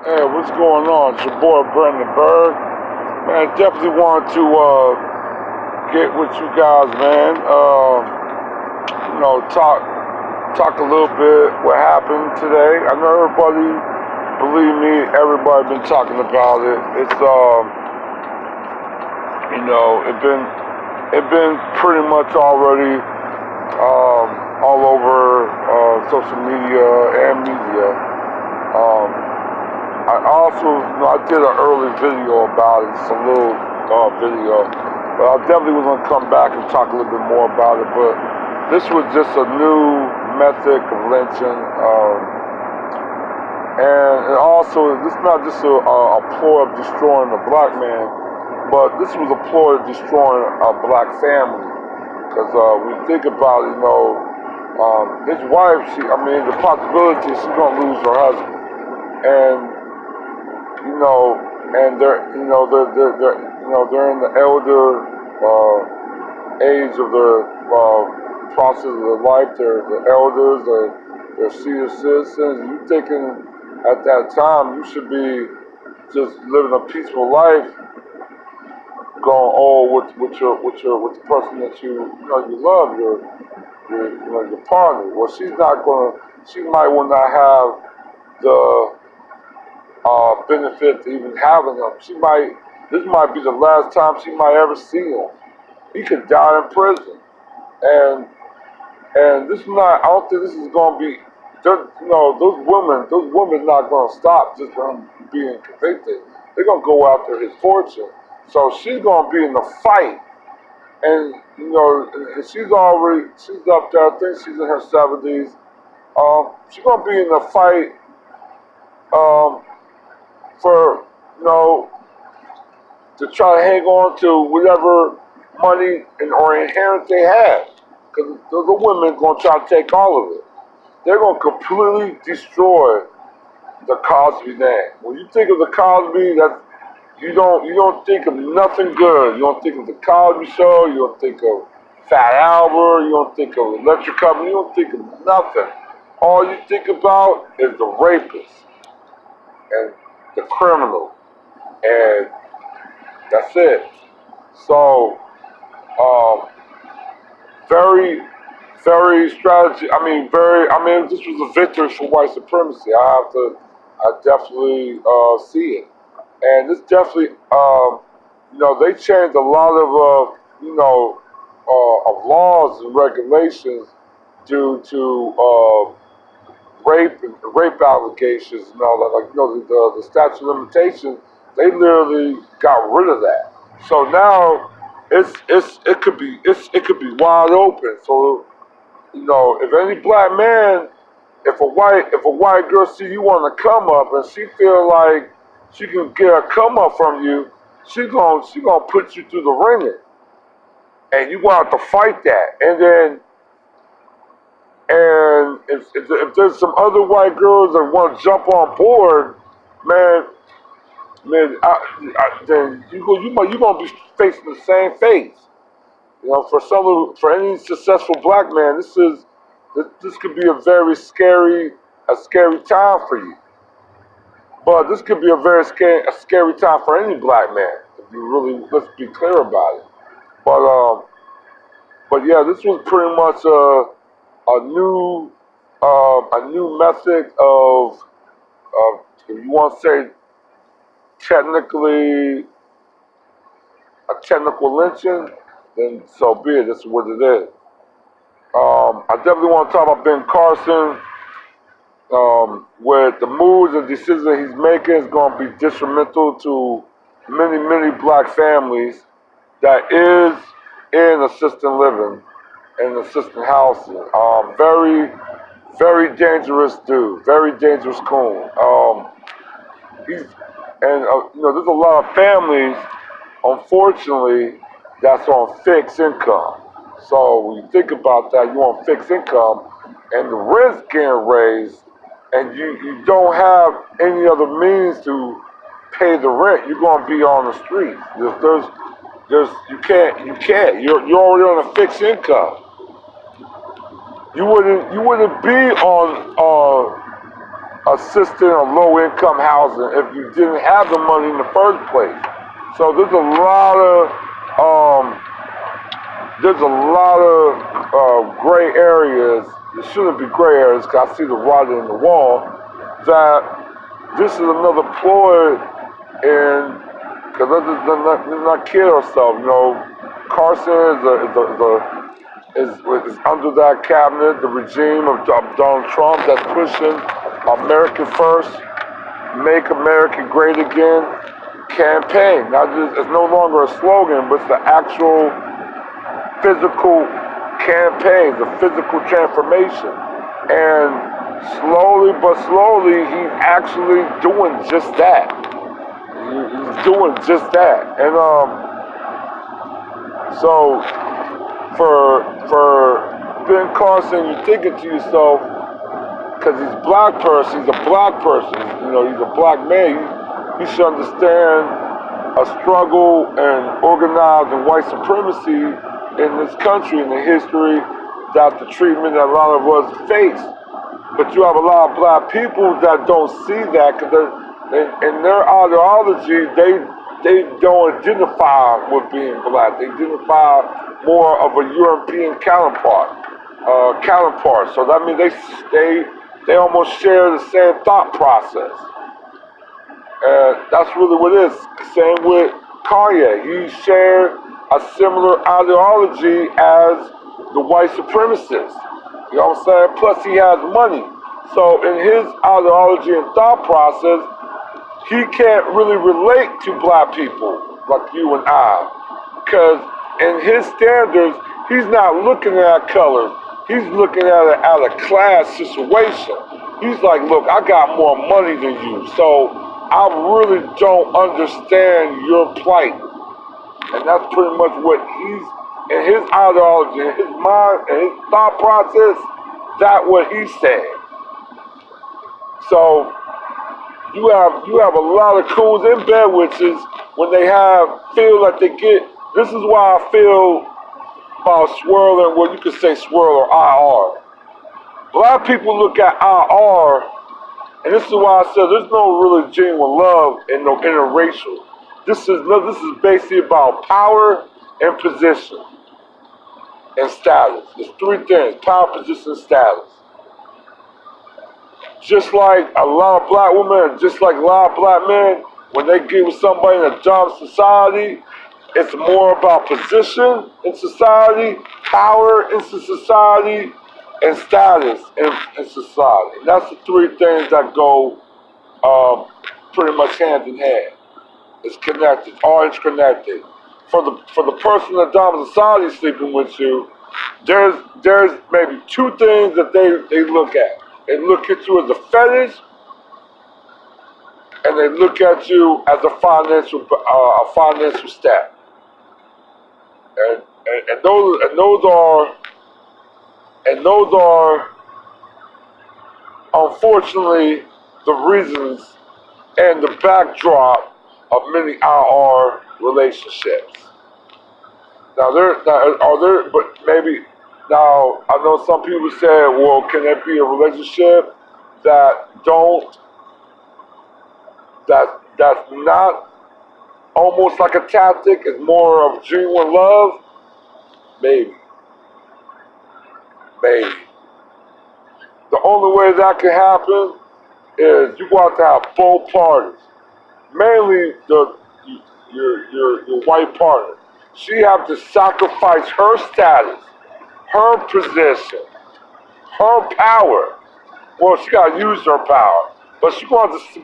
Hey, what's going on? It's your boy Brandon Bird. Man, definitely want to get with you guys, man. Talk a little bit what happened today. I know everybody, believe me, everybody been talking about it. It's it been pretty much already all over social media and media. I did an early video about it. It's a little video, but I definitely was gonna come back and talk a little bit more about it. But this was just a new method of lynching, and also this is not just a ploy of destroying a black man, but this was a ploy of destroying a black family. Because when you think about it, his wife, the possibility she's gonna lose her husband, and they're in the elder age of their process of their life. They're the elders, they're senior citizens. You thinking at that time you should be just living a peaceful life, going with the person that you love, your partner. Well, she's not gonna. She might will not have the benefit to even having him. This might be the last time she might ever see him. He could die in prison. And this is not, I don't think this is going to be, those women not going to stop just from being convicted. They're going to go after his fortune. So she's going to be in the fight. And, and she's up there, I think she's in her 70s. She's going to be in the fight for to try to hang on to whatever money or inheritance they have, because the women going to try to take all of it. They're going to completely destroy the Cosby name. When you think of the Cosby, that you don't think of nothing good. You don't think of the Cosby Show. You don't think of Fat Albert. You don't think of Electric Company. You don't think of nothing. All you think about is the rapist and the criminal, and that's it. So, very, very strategy. This was a victory for white supremacy. I definitely see it, and this definitely, they changed a lot of laws and regulations due to rape allegations and all that. The statute of limitations, they literally got rid of that. So now it could be wide open. So if any black man, if a white girl see you want to come up and she feel like she can get a come up from you, she gonna put you through the ringer, and you gonna have to fight that. And if there's some other white girls that want to jump on board, man, then you gonna be facing the same fate. For any successful black man, this could be a very scary time for you. But this could be a scary time for any black man. If you really, let's be clear about it. But yeah, this was pretty much a new method of if you want to say technically a technical lynching, then so be it. This is what it is. I definitely want to talk about Ben Carson. With the moves and decisions that he's making is going to be detrimental to many black families that is in assisted living and assisted housing. Very dangerous dude. Very dangerous coon. There's a lot of families, unfortunately, that's on fixed income. So when you think about that, you're on fixed income, and the rent's getting raised, and you don't have any other means to pay the rent. You're going to be on the street. You can't. You're already on a fixed income. You wouldn't be on assisting or low-income housing if you didn't have the money in the first place. So there's a lot of gray areas. There shouldn't be gray areas because I see the writing in the wall that this is another ploy in, because let's not kid ourselves. Carson is under that cabinet, the regime of Donald Trump that's pushing America First, Make America Great Again campaign. Now, it's no longer a slogan, but it's the actual physical campaign, the physical transformation. And slowly but slowly, he's actually doing just that. He's doing just that. And so for Ben Carson, you're thinking to yourself, because he's a black person, he's a black man, he should understand a struggle and organized and white supremacy in this country, in the history, that the treatment that a lot of us face. But you have a lot of black people that don't see that, because in their ideology, they don't identify with being black. They identify more of a European counterpart. So that means they almost share the same thought process. And that's really what it is. Same with Kanye. He shared a similar ideology as the white supremacists. You know what I'm saying? Plus he has money. So in his ideology and thought process, he can't really relate to black people like you and I. Because in his standards, he's not looking at color. He's looking at it at a class situation. He's like, look, I got more money than you, so I really don't understand your plight. And that's pretty much what he's, in his ideology, in his mind, and his thought process, that's what he's saying. So you have a lot of coons and bad witches when they feel like they get. This is why I feel about swirling, well, you could say swirl or IR. Black people look at IR, and this is why I said there's no really genuine love and no interracial. This is basically about power and position and status. It's three things: power, position, and status. Just like a lot of black women, and just like a lot of black men, when they get with somebody in a job society, it's more about position in society, power in society, and status in society. And that's the three things that go pretty much hand in hand. It's connected, all interconnected. For the person in the dominant society sleeping with you, there's maybe two things that they look at. They look at you as a fetish, and they look at you as a financial stat. And those are unfortunately the reasons and the backdrop of many IR relationships. Now but maybe now I know some people say, well, can there be a relationship that's not almost like a tactic, is more of genuine love? Maybe. The only way that can happen is you want to have both parties. Mainly your white partner. She have to sacrifice her status, her position, her power. Well, she gotta use her power, but she wants to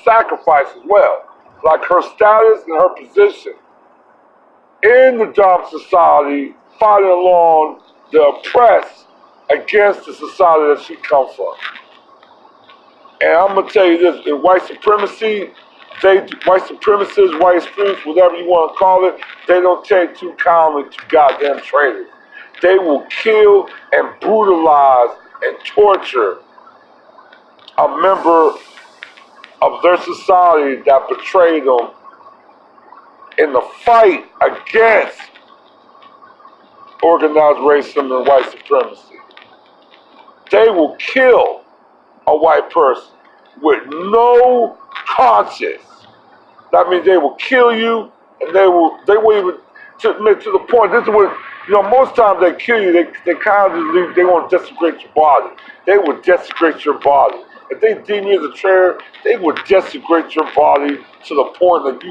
sacrifice as well, like her status and her position in the job society, fighting along the oppressed against the society that she comes from. And I'm gonna tell you this: in white supremacy, white supremacists, white extremists, whatever you want to call it, they don't take too kindly to goddamn traitors. They will kill and brutalize and torture a member of their society that betrayed them in the fight against organized racism and white supremacy. They will kill a white person with no conscience. That means they will kill you, and they will even to the point. This is what most times they kill you. They kind of just leave. They want to desecrate your body. They will desecrate your body. If they deem you as a traitor, they will desecrate your body to the point that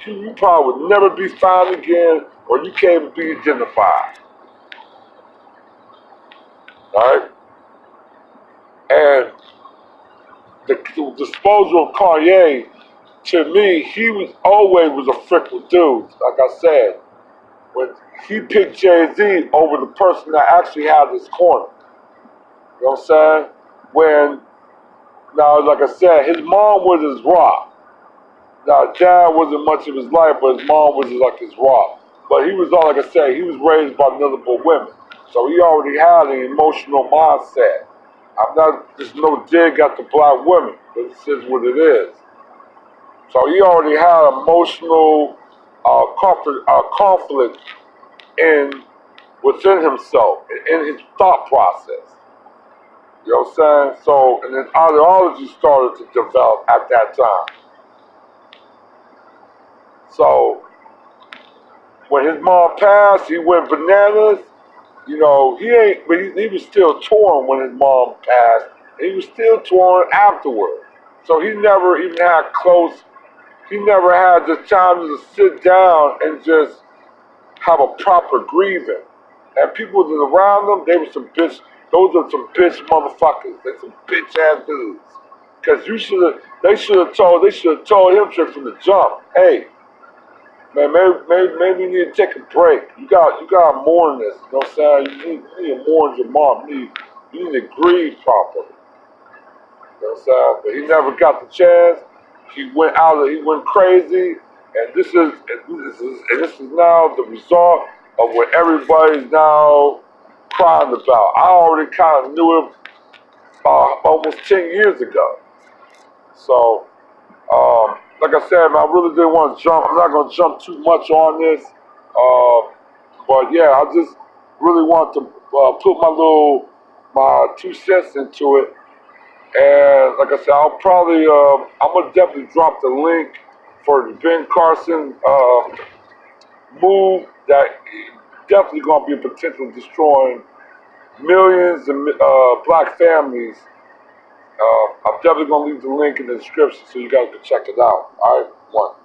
you probably would never be found again, or you can't even be identified. All right, and the disposal of Kanye, to me, he was always a fickle dude. Like I said, when he picked Jay-Z over the person that actually had his corner. You know what I'm saying? Now, like I said, his mom was his rock. Now, dad wasn't much of his life, but his mom was like his rock. But he was, like I said, he was raised by notable women. So he already had an emotional mindset. I'm not just no dig at the black women, but this is what it is. So he already had emotional conflict within himself, in his thought process. You know what I'm saying? So, and his ideology started to develop at that time. So, when his mom passed, he went bananas. He was still torn when his mom passed. And he was still torn afterward. So he never even had he never had the time to sit down and just have a proper grieving. And people that were around them, they were those are some bitch motherfuckers. They some bitch ass dudes. Cause they should have told him straight from the jump, hey, man, maybe you need to take a break. You gotta mourn this. You know what I'm saying? You need to mourn your mom. You need to grieve properly. You know what I'm saying? But he never got the chance. He went crazy, and this is now the result of what everybody's now crying about. I already kind of knew it almost 10 years ago. So, like I said, man, I really didn't want to jump. I'm not going to jump too much on this. But yeah, I just really want to put my 2 cents into it. And like I said, I'm going to definitely drop the link for the Ben Carson move that definitely going to be a potential destroying millions of black families. I'm definitely going to leave the link in the description so you guys can check it out. All right, one.